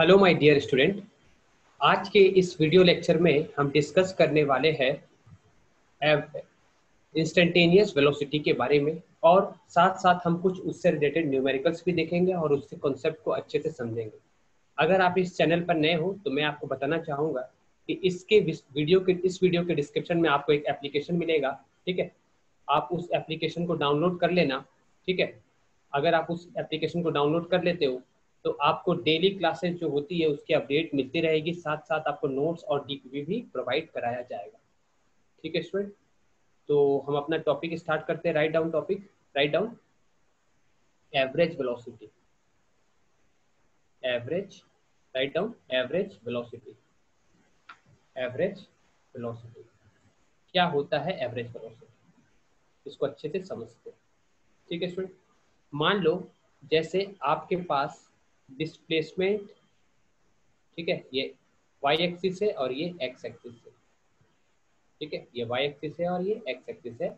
Hello my dear student. आज के इस वीडियो लेक्चर में हम डिस्कस करने वाले हैं इंस्टेंटेनियस वेलोसिटी के बारे में, और साथ साथ हम कुछ उससे रिलेटेड न्यूमेरिकल्स भी देखेंगे और उसके कॉन्सेप्ट को अच्छे से समझेंगे। अगर आप इस चैनल पर नए हो तो मैं आपको बताना चाहूँगा कि इस वीडियो के डिस्क्रिप्शन में आपको एक एप्लीकेशन मिलेगा। ठीक है, आप उस एप्लीकेशन को डाउनलोड कर लेना। ठीक है, अगर आप उस एप्लीकेशन को डाउनलोड कर लेते हो तो आपको डेली क्लासेस जो होती है उसकी अपडेट मिलती रहेगी, साथ साथ आपको नोट्स और डीक्यूबी भी प्रोवाइड कराया जाएगा। ठीक है स्टूडेंट, तो हम अपना टॉपिक स्टार्ट करते हैं। Write down topic, write down average velocity. Average, write down average velocity. Average velocity क्या होता है? एवरेज वेलोसिटी, इसको अच्छे से समझते हैं। ठीक है स्टूडेंट, मान लो जैसे आपके पास डिस्प्लेसमेंट, ठीक है, ये वाई एक्सिस है और ये एक्स एक्सिस है। ठीक है, ये वाई एक्सिस है और ये एक्स एक्सिस है।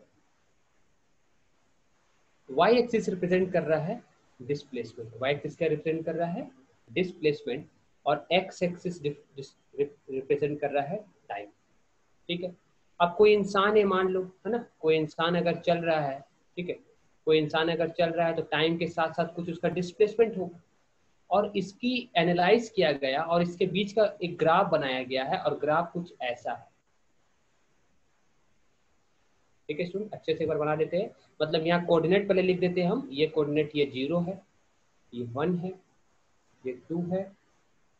वाई एक्सिस रिप्रेजेंट कर रहा है डिस्प्लेसमेंट। वाई एक्सिस क्या रिप्रेजेंट कर रहा है? डिस्प्लेसमेंट। और एक्स एक्सिस रिप्रेजेंट कर रहा है टाइम। ठीक है, अब कोई इंसान है, मान लो, है ना, कोई इंसान अगर चल रहा है, ठीक है, कोई इंसान अगर चल रहा है तो टाइम के साथ साथ कुछ उसका डिस्प्लेसमेंट होगा, और इसकी एनालाइज किया गया और इसके बीच का एक ग्राफ बनाया गया है, और ग्राफ कुछ ऐसा है। ठीक है स्टूडेंट, अच्छे से एक बार बना देते हैं। मतलब यहाँ कोऑर्डिनेट पहले लिख देते हैं हम। ये कोऑर्डिनेट, ये 0 है, ये 1 है, ये 2 है,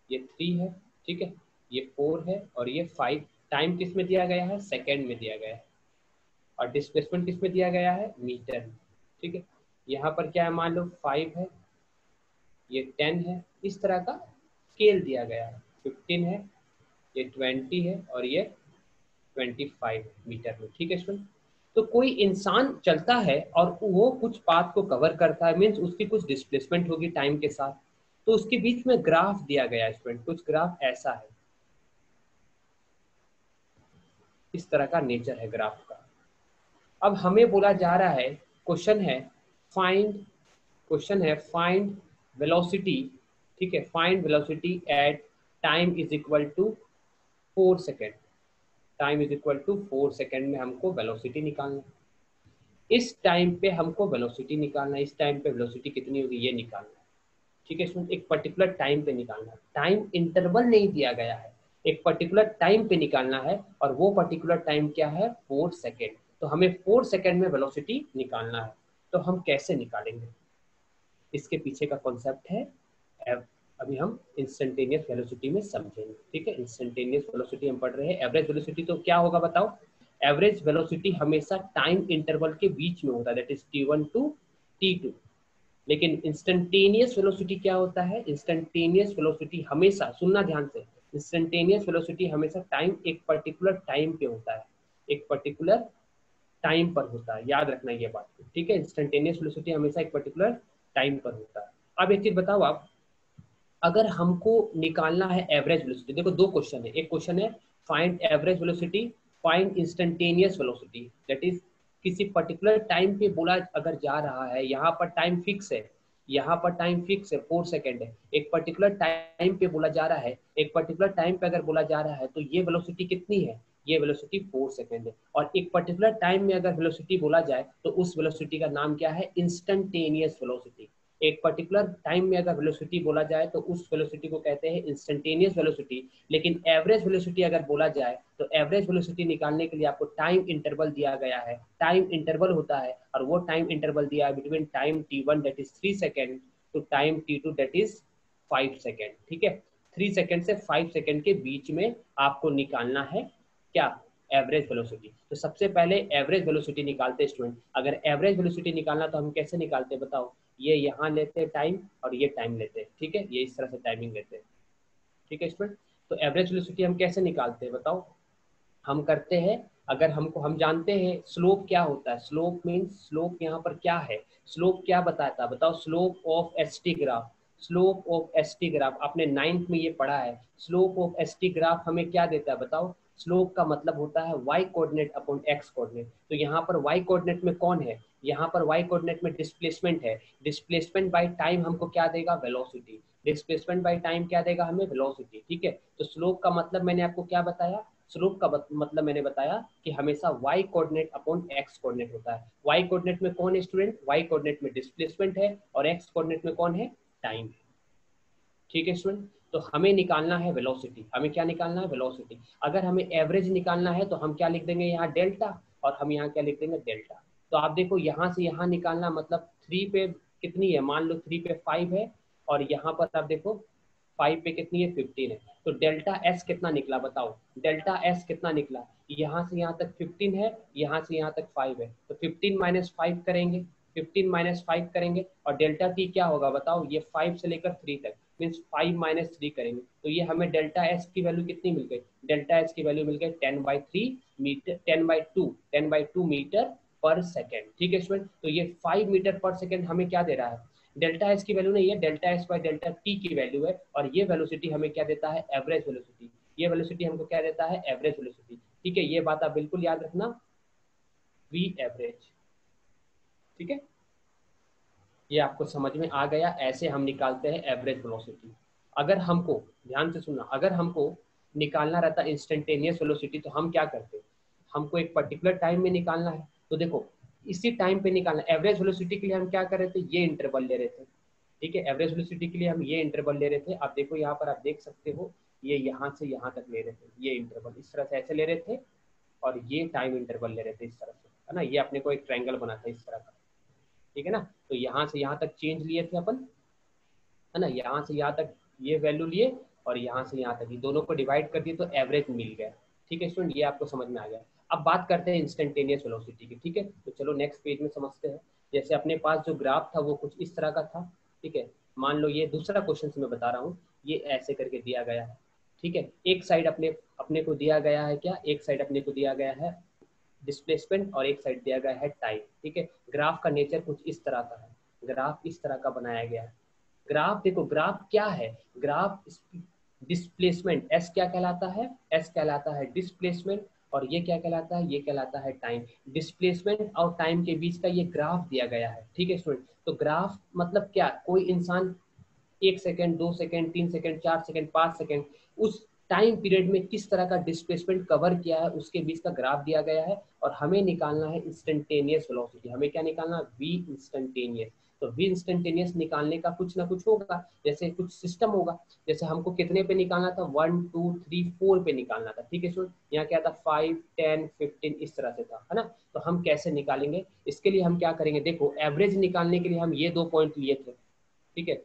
ये 3 है, ठीक है, ये 4 है और ये 5। टाइम किस में दिया गया है? सेकेंड में दिया गया है। और डिस्प्लेसमेंट किस में दिया गया है? मीटर में। ठीक है, यहाँ पर क्या है? मान लो 5 है, ये 10 है, इस तरह का स्केल दिया गया है। 15 है, ये 20 है और ये 25 मीटर में। ठीक है स्टूडेंट, तो कोई इंसान चलता है और वो कुछ पाथ को कवर करता है, मीन्स उसकी कुछ डिस्प्लेसमेंट होगी टाइम के साथ, तो उसके बीच में ग्राफ दिया गया है स्टूडेंट। कुछ ग्राफ ऐसा है, इस तरह का नेचर है ग्राफ का। अब हमें बोला जा रहा है, क्वेश्चन है फाइंड, क्वेश्चन है फाइंड वेलोसिटी। ठीक है, find velocity at time is equal to 4 second. Time is equal to 4 second में हमको वेलोसिटी निकालना है। इस टाइम पे हमको वेलोसिटी निकालना है। इस टाइम पे वेलोसिटी कितनी होगी ये निकालना है। ठीक है स्टूडेंट, एक पर्टिकुलर टाइम पे निकालना है। टाइम इंटरवल नहीं दिया गया है, एक पर्टिकुलर टाइम पे निकालना है, और वो पर्टिकुलर टाइम क्या है? 4 सेकेंड। तो हमें 4 सेकेंड में वेलोसिटी निकालना है। तो हम कैसे निकालेंगे, इसके पीछे का कॉन्सेप्ट है अभी हम इंस्टेंटेनियस वेलोसिटी में समझेंगे। ठीक है, इंस्टेंटेनियस वेलोसिटी हम पढ़ रहे हैं। एवरेज वेलोसिटी तो क्या होगा बताओ? एवरेज वेलोसिटी हमेशा टाइम इंटरवल के बीच में होता है, that is t1 to t2। लेकिन इंस्टेंटेनियस वेलोसिटी क्या होता है? इंस्टेंटेनियस वेलोसिटी हमेशा, सुनना ध्यान से, इंस्टेंटेनियस वेलोसिटी हमेशा टाइम, एक पर्टिकुलर टाइम पे होता है, एक पर्टिकुलर टाइम पर होता है। याद रखना ये बात। ठीक है, इंस्टेंटेनियस वेलोसिटी हमेशा एक पर्टिकुलर टाइम पर होता है। अब एक चीज बताओ आप, अगर हमको निकालना है एवरेज वेलोसिटी, देखो दो क्वेश्चन है। एक क्वेश्चन है find average velocity, find instantaneous velocity. That is किसी पर्टिकुलर टाइम पे बोला अगर जा रहा है, यहाँ पर टाइम फिक्स है, यहाँ पर टाइम फिक्स है 4 सेकेंड है, एक पर्टिकुलर टाइम पे बोला जा रहा है, एक पर्टिकुलर टाइम पे अगर बोला जा रहा है तो ये वेलोसिटी कितनी है? ये वेलोसिटी 4 सेकेंड है। और एक पर्टिकुलर टाइम में अगर वेलोसिटी बोला जाए तो उस वेलोसिटी का नाम क्या है? Instantaneous velocity. एक पर्टिकुलर टाइम में अगर वेलोसिटी बोला जाए तो उस वेलोसिटी को कहते हैं इंस्टेंटेनियस वेलोसिटी। लेकिन एवरेज वेलोसिटी अगर बोला जाए तो एवरेज वेलोसिटी निकालने के लिए आपको टाइम इंटरवल दिया गया है। टाइम इंटरवल होता है और वो टाइम इंटरवल दिया है between time t1 that is 3 second to time t2 that is 5 second. ठीक है, 3 सेकेंड से 5 सेकेंड के बीच में आपको निकालना है क्या? Average velocity. तो सबसे पहले एवरेज वेलोसिटी निकालते हैं स्टूडेंट। अगर एवरेज वेलोसिटी निकालना तो हम कैसे निकालते हैं बताओ? ये यहाँ लेते हैं टाइम और ये टाइम लेते हैं। ठीक है, ये इस तरह से टाइमिंग लेते हैं। ठीक है स्टूडेंट, तो एवरेज वेलोसिटी हम कैसे निकालते हैं बताओ? हम करते हैं, अगर हमको, हम जानते हैं स्लोप क्या होता है। स्लोप मीन्स, स्लोप यहाँ पर क्या है? स्लोप क्या बताता है बताओ? Slope of ST graph. Slope of ST graph आपने 9th में ये पढ़ा है। स्लोप ऑफ एसटी ग्राफ हमें क्या देता है बताओ? स्लोप का मतलब होता है y coordinate upon x coordinate. तो यहाँ पर वाई कोऑर्डिनेट में कौन है? यहाँ पर वाई कोऑर्डिनेट में डिस्प्लेसमेंट है। डिस्प्लेसमेंट बाय टाइम हमको क्या देगा? वेलोसिटी। डिस्प्लेसमेंट बाय टाइम क्या देगा हमें, वेलोसिटी। ठीक है, तो स्लोप का मतलब मैंने आपको क्या बताया, स्लोप का मतलब मैंने बताया कि हमेशा y coordinate upon x coordinate होता है। y कोऑर्डिनेट में कौन है स्टूडेंट, y कोऑर्डिनेट में डिस्प्लेसमेंट है और x कोऑर्डिनेट में कौन है, टाइम है। ठीक है स्टूडेंट, तो हमें निकालना है वेलोसिटी, हमें क्या निकालना है, वेलोसिटी। अगर हमें एवरेज निकालना है तो हम क्या लिख देंगे यहाँ, डेल्टा, और हम यहाँ क्या लिख देंगे, डेल्टा। तो आप देखो यहाँ से यहाँ निकालना, मतलब 3 पे कितनी है, मान लो 3 पे 5 है, और यहाँ पर आप देखो 5 पे कितनी है, 15 है। तो डेल्टा एस कितना निकला बताओ, डेल्टा एस कितना निकला, यहाँ से यहाँ तक 15 है, यहाँ से यहाँ तक 5 है, तो 15 माइनस 5 करेंगे, 15 माइनस 5 करेंगे, और डेल्टा टी क्या होगा बताओ, ये 5 से लेकर 3 तक, मीन्स 5 माइनस 3 करेंगे, तो ये हमें डेल्टा एस की वैल्यू कितनी मिल गई, डेल्टा एस की वैल्यू मिल गई 10/3 मीटर, 10/2 मीटर पर सेकेंड। ठीक है स्टूडेंट, तो ये 5 मीटर पर सेकेंड हमें क्या दे रहा है, डेल्टा एस की वैल्यू नहीं है, delta S by delta T की वैल्यू है, और ये वेलोसिटी हमें क्या देता है, एवरेज वेलोसिटी। ये वेलोसिटी हमको क्या देता है, एवरेज वेलोसिटी। ठीक है, ये बात आप बिल्कुल याद रखना, वी एवरेज। ठीक है, ये आपको समझ में आ गया, ऐसे हम निकालते हैं एवरेज वेलोसिटी। अगर हमको, ध्यान से सुनना, अगर हमको निकालना रहता इंस्टेंटेनियस वेलोसिटी तो हम क्या करते, हमको एक पर्टिकुलर टाइम में निकालना है, तो देखो इसी टाइम पे निकालना। एवरेज वेलोसिटी के लिए हम क्या कर रहे थे, ये इंटरवल ले रहे थे। ठीक है, एवरेज वेलोसिटी के लिए हम ये इंटरवल ले रहे थे। आप देखो यहाँ पर, आप देख सकते हो, ये यहाँ से यहाँ तक ले रहे थे, ये इंटरवल इस तरह से ऐसे ले रहे थे, और ये टाइम इंटरवल ले रहे थे इस तरह से, है ना, ये अपने को एक ट्रायंगल बना था इस तरह का। ठीक है ना, तो यहाँ से यहाँ तक चेंज लिए थे अपन, है ना, यहाँ से यहाँ तक ये वैल्यू लिए, और यहाँ से यहाँ तक, ये दोनों को डिवाइड कर दिए तो एवरेज मिल गया। ठीक है स्टूडेंट, ये आपको समझ में आ गया। अब बात करते हैं इंस्टेंटेनियस वेलोसिटी की। ठीक है, तो चलो नेक्स्ट पेज में समझते हैं। जैसे अपने पास जो ग्राफ था वो कुछ इस तरह का था। ठीक है, मान लो ये दूसरा क्वेश्चन मैं बता रहा हूँ, ये ऐसे करके दिया गया है। ठीक है, एक साइड अपने अपने को दिया गया है क्या, एक साइड अपने को दिया गया है डिस्प्लेसमेंट, और एक साइड दिया गया है टाइम। ठीक है, ग्राफ का नेचर कुछ इस तरह का है, ग्राफ इस तरह का बनाया गया है। ग्राफ देखो, ग्राफ क्या है, ग्राफ डिस्प्लेसमेंट, एस क्या कहलाता है, एस कहलाता है डिस्प्लेसमेंट, और ये क्या कहलाता है, ये कहलाता है टाइम। डिस्प्लेसमेंट और टाइम के बीच का ये ग्राफ दिया गया है। ठीक है स्टूडेंट, तो ग्राफ मतलब क्या, कोई इंसान 1 second, 2 second, 3 second, 4 second, 5 second, उस टाइम पीरियड में किस तरह का डिस्प्लेसमेंट कवर किया है उसके बीच का ग्राफ दिया गया है, और हमें निकालना है इंस्टेंटेनियस वेलोसिटी। हमें क्या निकालना, वी इंस्टेंटेनियस। तो वी इंस्टेंटेनियस निकालने का कुछ ना कुछ होगा, जैसे कुछ सिस्टम होगा। जैसे हमको कितने पे निकालना था, 1 2 3 4 पे निकालना था। ठीक है स्टूडेंट, यहाँ क्या था, 5 10 15 इस तरह से था, है ना। तो हम कैसे निकालेंगे, इसके लिए हम क्या करेंगे, देखो एवरेज निकालने के लिए हम ये 2 पॉइंट लिए थे। ठीक है,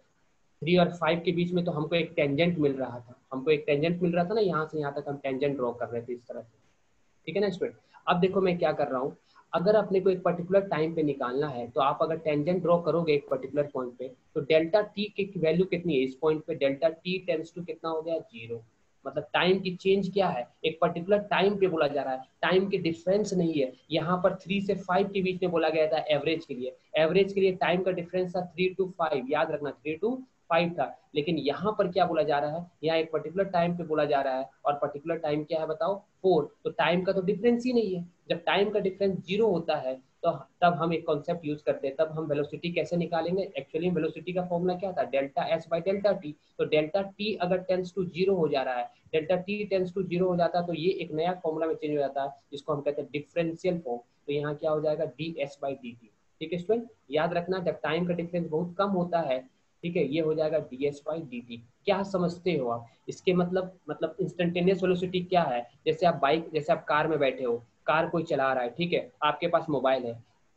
3 और 5 के बीच में तो हमको एक टेंजेंट मिल रहा था, हमको एक टेंजेंट मिल रहा था ना, यहाँ से यहाँ तक हम टेंजेंट ड्रॉ कर रहे थे इस तरह से। ठीक है ना स्टूडेंट, अब देखो मैं क्या कर रहा हूँ, अगर अपने को एक पर्टिकुलर टाइम पे निकालना है तो आप अगर टेंजेंट ड्रॉ करोगे एक पर्टिकुलर पॉइंट पे, तो डेल्टा टी की वैल्यू कितनी है इस पॉइंट पे, डेल्टा टी टेंस टू कितना हो गया, 0। मतलब टाइम की चेंज क्या है, एक पर्टिकुलर टाइम पे बोला जा रहा है, टाइम के डिफरेंस नहीं है। यहाँ पर 3 से 5 के बीच में बोला गया था एवरेज के लिए, एवरेज के लिए टाइम का डिफरेंस था 3 to 5, याद रखना 3 to 5 था। लेकिन यहाँ पर क्या बोला जा रहा है, यहाँ एक पर्टिकुलर टाइम पे बोला जा रहा है, और पर्टिकुलर टाइम क्या है बताओ, 4। तो टाइम का तो डिफरेंस ही नहीं है। जब टाइम का डिफरेंस 0 होता है तो तब हम एक कॉन्सेप्ट यूज करते हैं, तब हम वेलोसिटी कैसे निकालेंगे। एक्चुअली वेलोसिटी का फॉर्मूला क्या था, delta S by delta T. तो डेल्टा टी अगर टेंस टू 0 हो जा रहा है, डेल्टा टी टेंस टू 0 हो जाता है, तो ये एक नया फॉर्मूला में चेंज हो जाता है जिसको हम कहते हैं डिफरेंशियल फॉर्म। तो यहाँ क्या हो जाएगा, D S by D T. ठीक है स्टूडेंट, याद रखना जब टाइम का डिफरेंस बहुत कम होता है, ठीक है, ये हो जाएगा D S by D T. क्या समझते हो आप इसके मतलब इंस्टेंटेनियस वेलोसिटी क्या है, जैसे आप बाइक, जैसे आप कार में बैठे हो, कार कोई चला रहा है, ठीक है, आपके पास मोबाइल है,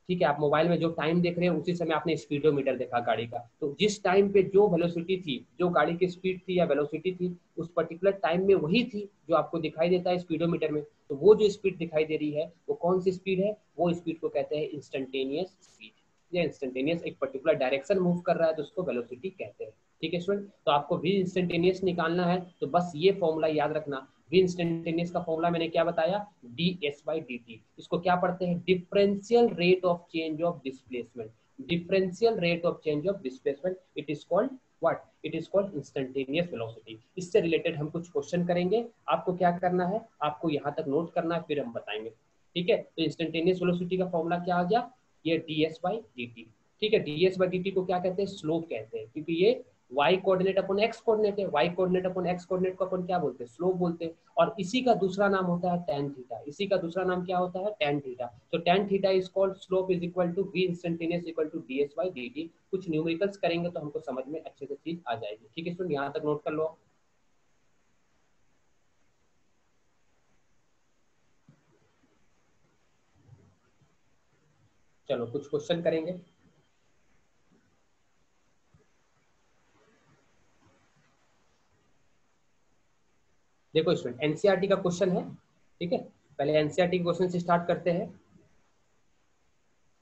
ठीक है, आप मोबाइल में जो टाइम देख रहे हैं उसी समय आपने स्पीडोमीटर देखा गाड़ी का, तो जिस टाइम पे जो वेलोसिटी थी, जो गाड़ी की स्पीड थी या वेलोसिटी थी, उस पर्टिकुलर टाइम में वही थी जो आपको दिखाई देता है स्पीडोमीटर में। तो वो जो स्पीड दिखाई दे रही है वो कौन सी स्पीड है, वो स्पीड को कहते हैं इंस्टेंटेनियस स्पीड। या इंस्टेंटेनियस एक पर्टिकुलर डायरेक्शन मूव कर रहा है तो उसको वेलोसिटी कहते हैं। ठीक है स्टूडेंट, तो आपको वी इंस्टेंटेनियस निकालना है तो बस ये फॉर्मूला याद रखना। वी इंस्टेंटेनियस का फॉर्मूला मैंने क्या बताया, D S by D T. इसको क्या पढ़ते हैं, differential rate of change of displacement. Differential rate of change of displacement, it is called what, it is called instantaneous velocity. इससे रिलेटेड हम कुछ क्वेश्चन करेंगे, आपको क्या करना है, आपको यहाँ तक नोट करना है, फिर हम बताएंगे। ठीक है, तो इंस्टेंटेनियस वेलोसिटी का फॉर्मूला क्या आ गया, ये D S by D T. ठीक है, D S by D T को क्या कहते हैं, स्लोप कहते हैं, क्योंकि ये y coordinate upon x coordinate है, y coordinate upon x coordinate को अपन क्या बोलते हैं, स्लोप बोलते हैं। और इसी का दूसरा नाम होता है tan थीटा, इसी का दूसरा नाम क्या होता है, tan थीटा। तो tan theta is called slope is equal to v instantaneous equal to ds by dt। कुछ न्यूमेरिकल्स करेंगे तो हमको समझ में अच्छे से चीज आ जाएगी। ठीक है स्टूडेंट, यहाँ तक नोट कर लो। चलो कुछ क्वेश्चन करेंगे। देखो स्टूडेंट, एनसीईआरटी का क्वेश्चन है, ठीक है। पहले एनसीईआरटी के क्वेश्चन से स्टार्ट करते हैं।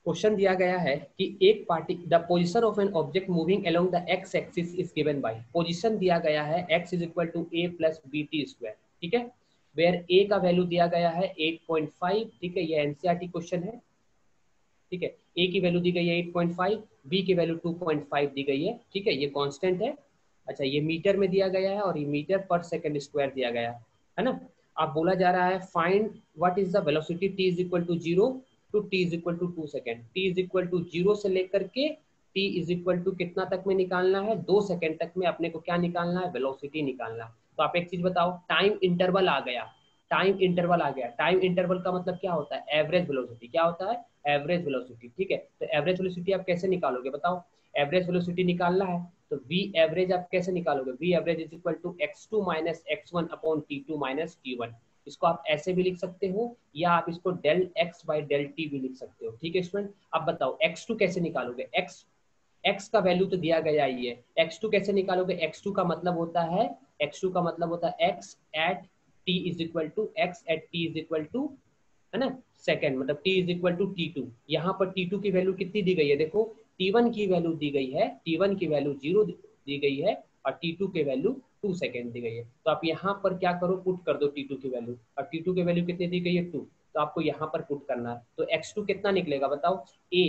क्वेश्चन दिया गया है कि एक पार्टी the position of an object moving along the x axis is given by, position दिया गया है x is equal to a plus b t square, ठीक है। वेयर a का वैल्यू दिया गया है 8.5, ठीक है, ये एनसीईआरटी क्वेश्चन है, ठीक है। a की वैल्यू दी गई है 8.5, b की वैल्यू 2.5 दी गई है, ठीक है, ये कांस्टेंट है। अच्छा, ये मीटर में दिया गया है और ये मीटर पर सेकंड स्क्वायर दिया गया है ना। अब बोला जा रहा है find what is the velocity t is equal to 0 to t is equal to 2 second. t is equal to 0 से लेकर के t इज इक्वल टू कितना तक में निकालना है, 2 सेकेंड तक में अपने को क्या निकालना है, वेलोसिटी निकालना है। तो आप एक चीज बताओ, टाइम इंटरवल आ गया, टाइम इंटरवल आ गया। टाइम इंटरवल का मतलब क्या होता है, एवरेज वेलोसिटी। क्या होता है, एवरेज वेलोसिटी, ठीक है। तो एवरेज वेलोसिटी आप कैसे निकालोगे बताओ, एवरेज वेलोसिटी निकालना है तो v एवरेज आप कैसे निकालोगे, v average is equal to x2 minus x1 upon t2 minus t1। इसको आप ऐसे भी लिख सकते हो या आप इसको del x by del t भी लिख सकते हो, ठीक है स्टूडेंट। अब बताओ x2 कैसे निकालोगे, x का वैल्यू तो दिया गया ही है, x2 कैसे निकालोगे, x2 का मतलब होता है, x2 का मतलब होता है x at t is equal to x at t is equal to, है ना, सेकेंड, मतलब t is equal to t2। यहाँ पर t2 की वैल्यू कितनी दी गई है, देखो t1 की वैल्यू दी गई है, t1 की वैल्यू 0 दी गई है और t2 की वैल्यू 2 सेकेंड दी गई है। तो आप यहाँ पर क्या करो, पुट कर दो t2 की वैल्यू, और t2 की वैल्यू कितनी दी गई है 2, तो आपको यहाँ पर पुट करना है। तो x2 कितना निकलेगा बताओ, a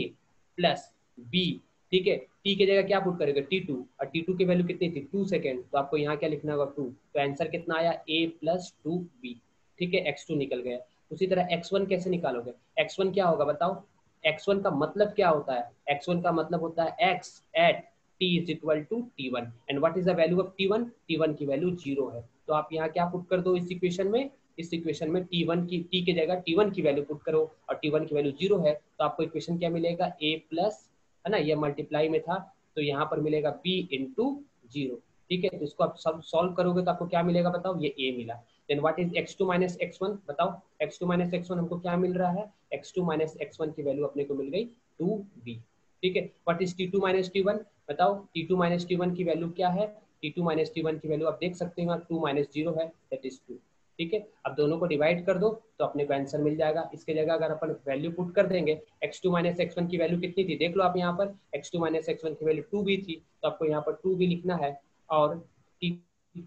प्लस b, ठीक है। t की जगह क्या पुट करेगा t2, और t2 की वैल्यू कितनी थी 2 सेकेंड, तो आपको यहाँ क्या लिखना होगा 2। तो आंसर कितना आया a प्लस 2b, ठीक है, x2 निकल गया। उसी तरह x1 कैसे निकालोगे, x1 क्या होगा बताओ, x1 का मतलब क्या होता है, x1 का मतलब होता है x at t is equal to t1 and what is the value of t1, t1 की वैल्यू 0 है। तो आप यहाँ क्या पुट कर दो इस इक्वेशन में, इस इक्वेशन में t1 की, t की जगह t1 की वैल्यू पुट करो और t1 की वैल्यू 0 है, तो आपको इक्वेशन क्या मिलेगा, a प्लस, है ना, ये मल्टीप्लाई में था तो यहाँ पर मिलेगा b इंटू 0, ठीक है। तो इसको आप सब सॉल्व करोगे तो आपको क्या मिलेगा बताओ, ये a मिला। Then what is x2 minus x1, बताओ x2 माइनस x1 हमको क्या मिल रहा है, x2 माइनस x1 की वैल्यू अपने को मिल गई 2b, ठीक है। What is t2 minus t1, बताओ t2 माइनस t1 की वैल्यू क्या है, t2 माइनस t1 की वैल्यू आप देख सकते हो 2 माइनस 0 है, दैट इज 2, ठीक है। अब दोनों को डिवाइड कर दो तो अपने को आंसर मिल जाएगा। इसके जगह अगर अपन वैल्यू पुट कर देंगे, x2 माइनस x1 की वैल्यू कितनी थी, देख लो आप यहाँ पर x2 माइनस x1 की वैल्यू 2b थी, तो आपको यहाँ पर 2b लिखना है। और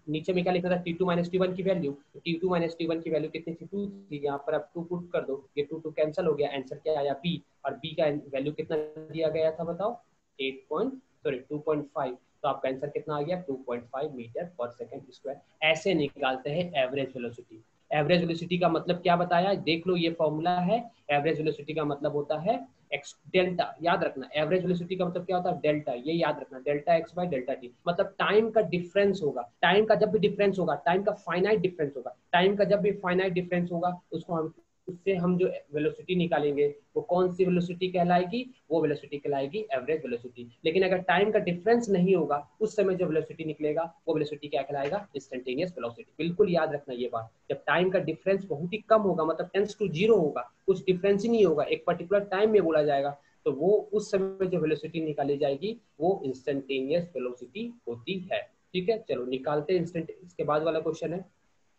नीचे में क्या लिखना था, t2 माइनस t1 की वैल्यू, तो t2 माइनस t1 की वैल्यू कितनी थी 2 थी, यहाँ पर आप 2 पुट कर दो, ये 2 कैंसिल हो गया, आंसर क्या आया b, और b का वैल्यू कितना दिया गया था बताओ 2.5, तो आपका आंसर कितना आ गया 2.5 मीटर पर सेकंड स्क्वायर। ऐसे निकालते हैं एवरेज वेलोसिटी। एवरेज वेलोसिटी का मतलब क्या बताया, देख लो ये फॉर्मूला है। एवरेज वेलोसिटी का मतलब होता है एक्स डेल्टा, याद रखना, एवरेज वेलोसिटी का मतलब क्या होता है डेल्टा, ये याद रखना, delta x by delta T, मतलब टाइम का डिफरेंस होगा, टाइम का जब भी डिफरेंस होगा, टाइम का फाइनाइट डिफरेंस होगा, टाइम का जब भी फाइनाइट डिफरेंस होगा उसको हम, उससे हम जो वेलोसिटी निकालेंगे वो कौन सी वेलोसिटी कहलाएगी, वो वेलोसिटी कहलाएगी एवरेज वेलोसिटी। लेकिन अगर टाइम का डिफरेंस नहीं होगा उस समय जो वेलोसिटी निकलेगा वो वेलोसिटी क्या कहलाएगा, इंस्टेंटेनियस वेलोसिटी। बिल्कुल याद रखना ये बात, जब टाइम का डिफरेंस बहुत ही कम होगा, मतलब टेंस टू 0 होगा, कुछ डिफरेंस ही नहीं होगा, एक पर्टिकुलर टाइम में बोला जाएगा, तो वो उस समय जो वेलोसिटी निकाली जाएगी वो इंस्टेंटेनियस वेलोसिटी होती है, ठीक है। चलो निकालते हैं इंस्टेंट, इसके बाद वाला क्वेश्चन है,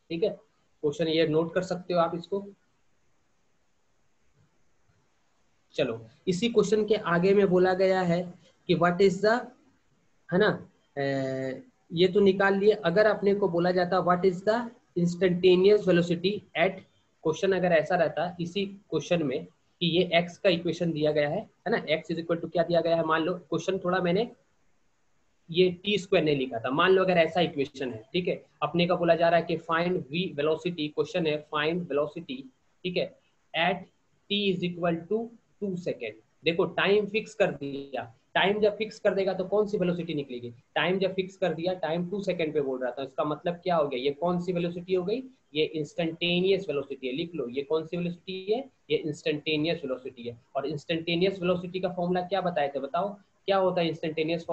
ठीक है। क्वेश्चन ये नोट कर सकते हो आप इसको। चलो इसी क्वेश्चन के आगे में बोला गया है कि व्हाट इज द, है ना, ये तो निकाल लिए। अगर अपने को बोला जाता what is the instantaneous velocity at, question अगर ऐसा रहता इसी क्वेश्चन में कि ये x का इक्वेशन दिया गया है ना, x इज इक्वल टू क्या दिया गया है, मान लो क्वेश्चन थोड़ा मैंने ये टी स्क्वायर नहीं लिखा था, मान लो अगर ऐसा इक्वेशन है, ठीक है, अपने का बोला जा रहा है कि फाइंड वी वेलोसिटी, क्वेश्चन है फाइंड वेलोसिटी, ठीक है, at t is equal to 2 second. देखो टाइम फिक्स कर दिया, टाइम जब फिक्स कर देगा तो कौन सी वेलोसिटी निकलेगी, टाइम जब फिक्स कर दिया, टाइम 2 सेकंड पे बोल रहा था, इसका मतलब क्या हो गया, ये कौन सी वेलोसिटी हो गई, ये इंस्टेंटेनियस वेलोसिटी है, लिख लो ये कौन सी वेलोसिटी है, ये इंस्टेंटेनियस वेलोसिटी है। और इंस्टेंटेनियस वेलोसिटी का फॉर्मूला क्या बताए थे, बताओ क्या होता है इंस्टेंटेनियस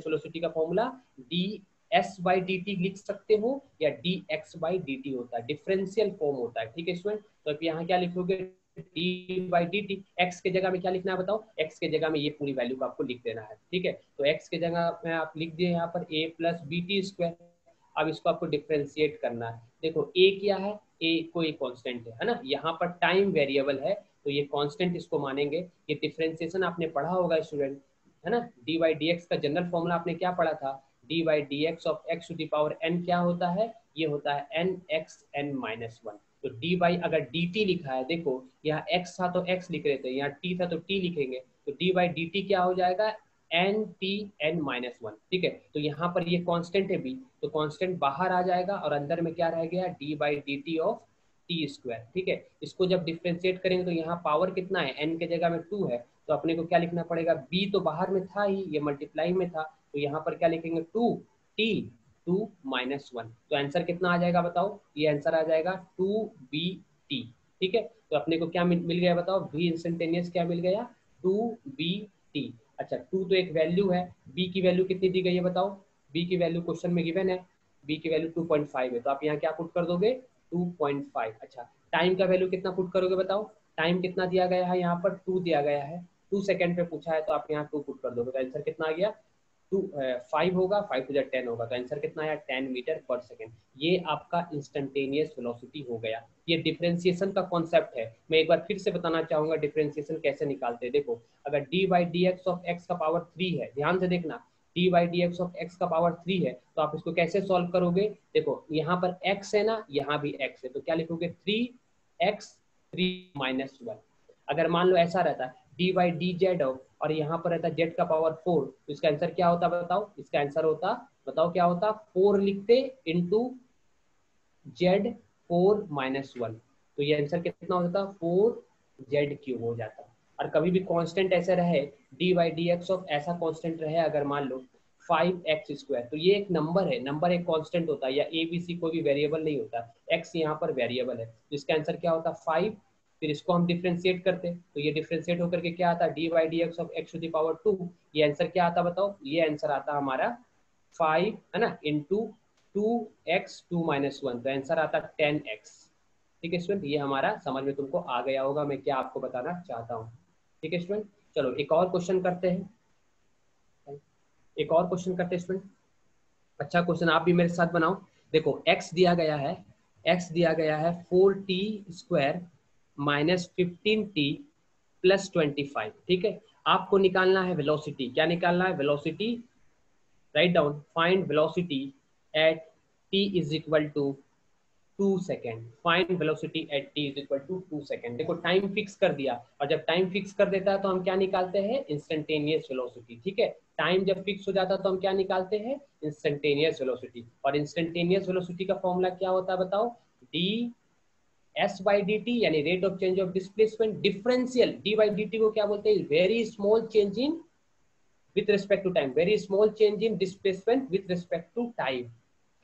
वेलोसिटी का formula, D S by D T लिख सकते हो या D x by D T होता है, डिफरेंशियल फॉर्म होता है, ठीक है स्टूडेंट। तो अब यहाँ क्या लिखोगे, D by D T, x के जगह में क्या लिखना है बताओ, एक्स के जगह में ये पूरी वैल्यू को आपको लिख देना है, ठीक है। तो एक्स के जगह में आप लिख दिए यहाँ पर ए प्लस बी टी स्क्वायर। अब इसको आपको डिफ्रेंशिएट करना है, देखो ए क्या है, ए कोई कांस्टेंट है ना, यहाँ पर टाइम वेरिएबल है तो ये कांस्टेंट इसको मानेंगे। ये डिफ्रेंशिएशन आपने पढ़ा होगा स्टूडेंट, है ना, डी बाई डी एक्स का जनरल फॉर्मूला आपने क्या पढ़ा था, d by d x of x to the power n क्या होता है, ये होता है n x n minus one. तो डी बाई अगर डी टी लिखा है, देखो यहाँ एक्स था तो एक्स लिख रहे थे, यहाँ टी था तो टी लिखेंगे, तो डी बाई डी टी क्या हो जाएगा, n t n minus one, ठीक है। तो यहाँ पर ये कांस्टेंट है बी, तो कांस्टेंट बाहर आ जाएगा और अंदर में क्या रह गया, D by D T of T square, ठीक है। इसको जब डिफ्रेंशिएट करेंगे तो यहाँ पावर कितना है, एन के जगह में 2 है, तो अपने को क्या लिखना पड़ेगा, बी तो बाहर में था ही, ये मल्टीप्लाई में था, तो यहाँ पर क्या लिखेंगे 2 टी 2 माइनस वन। तो आंसर कितना आ जाएगा बताओ, ये आंसर आ जाएगा 2 बी टी, ठीक है। तो अपने को क्या मिल गया बताओ, बी इंस्टेंटेनियस क्या मिल गया, 2 बी टी। अच्छा 2 तो एक वैल्यू है, बी की वैल्यू कितनी दी गई है बताओ, बी की वैल्यू क्वेश्चन में गिवन है, बी की वैल्यू 2.5 है, तो आप यहाँ क्या पुट कर दोगे 2.5। अच्छा टाइम का वैल्यू कितना पुट करोगे बताओ, टाइम कितना दिया गया है, यहाँ पर 2 दिया गया है, 2 सेकंड पे पूछा है तो आप यहाँ 2 पुट कर दोगे, तो आंसर कितना आ गया, 5 होगा, 5 टू 10 होगा, तो आंसर कितना आया 10 मीटर पर सेकंड। ये आपका इंस्टेंटेनियस वेलोसिटी हो गया। ये डिफरेंशिएशन का कॉन्सेप्ट है, मैं एक बार फिर से बताना चाहूंगा डिफरेंशिएशन कैसे निकालते हैं। देखो अगर D by d x of x का पावर 3 है, ध्यान से देखना, D by d x of x का पावर 3 है, तो आप इसको कैसे सॉल्व करोगे, देखो यहाँ पर x है ना, यहाँ भी x है, तो क्या लिखोगे 3x 3 माइनस वन। अगर मान लो ऐसा रहता है डी बाई डी जेड और यहाँ पर रहता जेड का पावर 4, तो इसका आंसर क्या होता बताओ, इसका आंसर होता, बताओ क्या होता, 4 लिखते इंटू जेड 4 माइनस वन, तो ये आंसर कितना हो जाता, 4 जेड क्यूब हो जाता। और कभी भी कांस्टेंट ऐसे रहे, D by d x of ऐसा कांस्टेंट रहे, अगर मान लो 5x स्क्वायर, तो ये एक नंबर है, नंबर एक कांस्टेंट होता है, या ए बी सी कोई भी वेरिएबल नहीं होता, x यहाँ पर वेरिएबल है, तो इसका आंसर क्या होता 5। फिर इसको हम डिफ्रेंशिएट करते, तो ये डिफ्रेंशिएट होकर के क्या आता, d by d x of x to the power 2, ये आंसर क्या आता बताओ, ये आंसर आता हमारा 5 है ना इंटू 2x 2 माइनस वन, तो आंसर आता 10x, ठीक है स्टूडेंट। ये हमारा समझ में तुमको आ गया होगा मैं क्या आपको बताना चाहता हूँ, ठीक है स्टूडेंट। चलो एक और क्वेश्चन करते हैं, एक और क्वेश्चन करते हैं स्टूडेंट। अच्छा क्वेश्चन आप भी मेरे साथ बनाओ। देखो x दिया गया है, x दिया गया है 4t square minus 15t plus 25, ठीक है। आपको निकालना है वेलोसिटी, क्या निकालना है velocity, write down, find velocity at t is equal to 2 second, find velocity at t is equal to 2 second. देखो टाइम फिक्स कर दिया, और जब टाइम फिक्स कर देता है तो हम क्या निकालते हैं, इंस्टेंटेनियस वेलोसिटी, ठीक है। टाइम जब फिक्स हो जाता है तो हम क्या निकालते हैं, इंस्टेंटेनियस वेलोसिटी। और इंस्टेंटेनियस वेलोसिटी का फॉर्मूला क्या होता है बताओ, D S by D T, यानी rate of change of displacement, differential D by D T को क्या बोलते हैं, very small change in with respect to time, very small change in displacement with respect to time.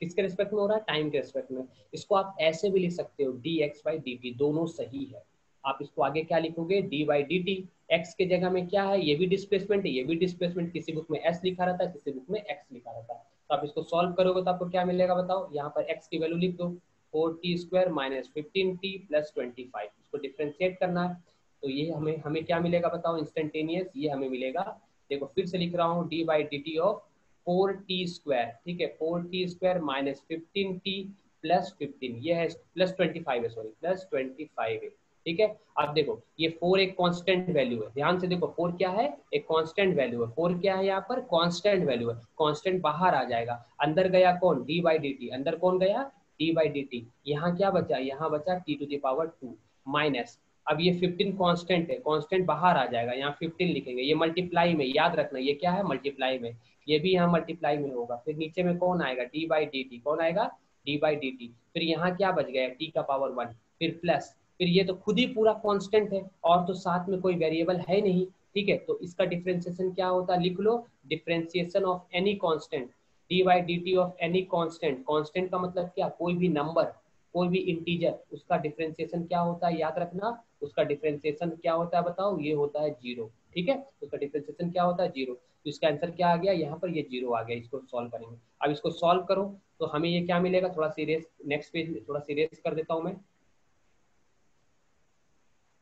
किसके respect में हो रहा है, टाइम के रिस्पेक्ट में। इसको आप ऐसे भी लिख सकते हो, D x by D T, दोनों सही है। आप इसको आगे क्या लिखोगे, D by D T, x के जगह में क्या है, ये भी डिस्प्लेसमेंट है, ये भी डिस्प्लेसमेंट, किसी बुक में एस लिखा रहता है, किसी बुक में एक्स लिखा रहता है। तो आप इसको सॉल्व करोगे तो आपको क्या मिलेगा बताओ, यहाँ पर एक्स की वैल्यू लिख दो, 4t square minus 15t plus 25, इसको डिफ्रेंशिएट करना है, तो ये हमें हमें क्या मिलेगा बताओ, इंस्टेंटेनियस, ये हमें मिलेगा, देखो फिर से लिख रहा हूँ, D by D T of 4t square, ठीक है, 4t square minus 15t plus 15, ये है प्लस 25 है, सॉरी प्लस 25 है, ठीक है। अब देखो ये 4 एक कांस्टेंट वैल्यू है, ध्यान से देखो 4 क्या है, एक कांस्टेंट वैल्यू है, 4 क्या है यहाँ पर, कांस्टेंट वैल्यू है, कांस्टेंट बाहर आ जाएगा, अंदर गया कौन, डी बाई डी टी, अंदर कौन गया, डी बाई डी टी, यहाँ क्या बचा, यहाँ बचा t to the power 2 minus, अब ये 15 कांस्टेंट है, कांस्टेंट बाहर आ जाएगा, यहाँ 15 लिखेंगे, ये मल्टीप्लाई में, याद रखना ये क्या है, मल्टीप्लाई में, ये भी यहाँ मल्टीप्लाई में होगा, फिर नीचे में कौन आएगा, डी बाई डी टी, कौन आएगा, डी बाई डी टी, फिर यहाँ क्या बच गया, टी का पावर 1, फिर प्लस, फिर ये तो खुद ही पूरा कांस्टेंट है, और तो साथ में कोई वेरिएबल है नहीं, ठीक है। तो इसका डिफरेंशिएशन क्या होता है, लिख लो, differentiation of any constant, D by D T of any constant, constant का मतलब क्या, कोई भी नंबर, कोई भी इंटीजर, उसका डिफरेंशिएशन क्या होता है, याद रखना, उसका डिफरेंशिएशन क्या होता है बताओ, ये होता है जीरो, ठीक है, उसका डिफरेंशिएशन क्या होता है, जीरो। तो इसका आंसर क्या आ गया, यहाँ पर ये जीरो आ गया, इसको सॉल्व करेंगे। अब इसको सॉल्व करो तो हमें ये क्या मिलेगा, थोड़ा सीरियस, नेक्स्ट पेज थोड़ा सीरियस कर देता हूँ मैं,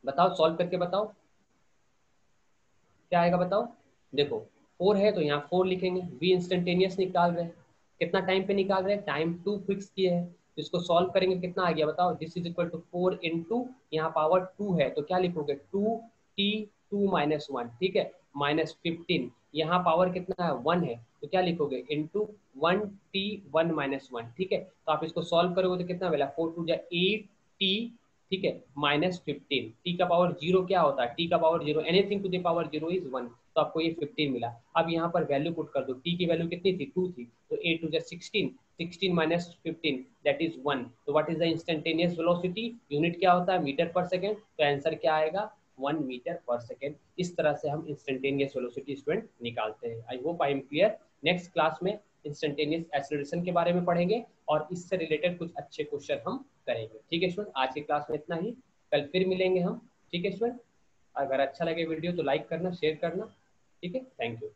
बताओ सॉल्व करके बताओ क्या आएगा बताओ। देखो 4 है तो यहाँ 4 लिखेंगे, वी इंस्टेंटेनियस निकाल रहे हैं, कितना टाइम पे निकाल रहे हैं, टाइम 2 फिक्स किए हैं, तो इसको सॉल्व करेंगे कितना आ गया बताओ, this is equal to 4 into, यहाँ पावर 2 है तो क्या लिखोगे 2t2 - 1, ठीक है, -15, यहाँ पावर कितना है 1 है तो क्या लिखोगे इंटू 1t1 - 1, ठीक है। तो आप इसको सॉल्व करोगे तो कितना मिला, 4 2 8t, ठीक है, -15, टी का पावर जीरो क्या होता है, टी का power zero, anything to the power zero is 1, तो आपको ये 15 मिला। अब यहाँ पर वैल्यू पुट कर दो, टी की वैल्यू कितनी थी 2 थी, तो 8 2 16, 16 - 15 दैट इज 1, तो what is the instantaneous velocity, unit क्या होता है मीटर पर सेकेंड, तो आंसर क्या आएगा 1 मीटर पर सेकेंड। इस तरह से हम इंस्टेंटेनियस वेलोसिटी स्टूडेंट निकालते हैं। I hope I am clear. Next class में इंस्टेंटेनियस एक्सेलरेशन के बारे में पढ़ेंगे और इससे रिलेटेड कुछ अच्छे क्वेश्चन हम करेंगे, ठीक है स्टूडेंट। आज की क्लास में इतना ही, कल फिर मिलेंगे हम, ठीक है स्टूडेंट। अगर अच्छा लगे वीडियो तो लाइक करना, शेयर करना, ठीक है, थैंक यू।